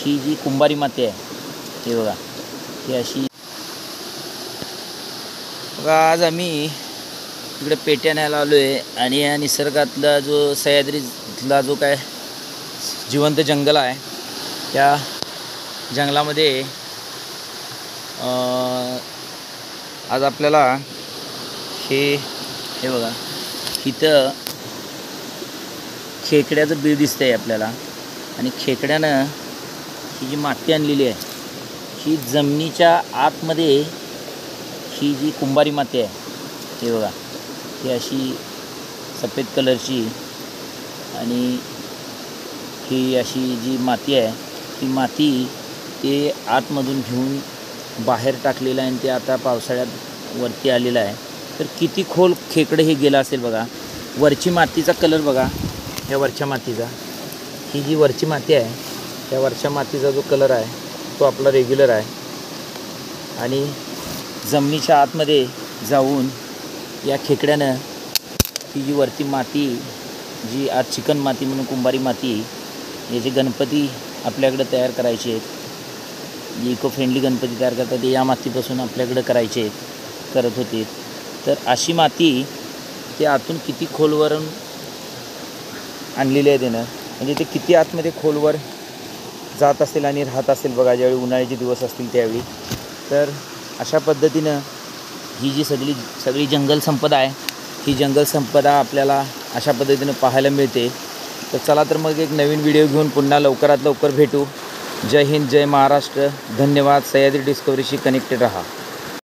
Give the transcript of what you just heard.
ही जी कुंभारी माती आहे हे बघा, ही अशी बघा. आज आम्ही इकडे पेट्या न्यायला आलो आहे आणि या निसर्गातला जो सह्याद्रीतला जो काय जिवंत जंगल आहे त्या जंगलामध्ये आज आपल्याला हे बघा, इथं खेकड्याचं बीळ दिसतंय आपल्याला. आणि खेकड्यानं ही जी माती आणलेली आहे ही जमिनीच्या आतमध्ये, ही जी कुंभारी माती आहे हे बघा, ही अशी सफेद कलरची आणि ही अशी जी माती आहे ती माती ते आतमधून घेऊन बाहेर टाकलेलं आहे आणि ते आता पावसाळ्यात वरती आलेलं आहे. तर किती खोल खेकडे हे गेलं असेल बघा. वरची मातीचा कलर बघा, या वरच्या मातीचा, ही जी वरची माती आहे त्या वरच्या मातीचा जो कलर आहे तो आपला रेग्युलर आहे. आणि जमिनीच्या आतमध्ये जाऊन या खेकड्यानं ही जी वरती माती, जी आज चिकन माती म्हणून कुंभारी माती, याचे गणपती आपल्याकडे तयार करायचे आहेत, जे इको फ्रेंडली गणपती तयार करतात ते या मातीपासून आपल्याकडे करत होते. तर अशी माती ते आतून किती खोलवरून आणलेली आहे त्यानं, म्हणजे ते किती आतमध्ये खोलवर जात असेल आणि राहत असेल बघा ज्यावेळी उन्हाळ्याचे दिवस असतील त्यावेळी. तर अशा पद्धतीनं ही जी सगळी जंगल संपदा आहे, ही जंगल संपदा आपल्याला अशा पद्धतीनं पाहायला मिळते. तर चला तर मग एक नवीन व्हिडिओ घेऊन पुन्हा लवकरात लवकर भेटू. जय हिंद, जय महाराष्ट्र. धन्यवाद. सह्याद्री डिस्कवरीशी कनेक्टेड रहा.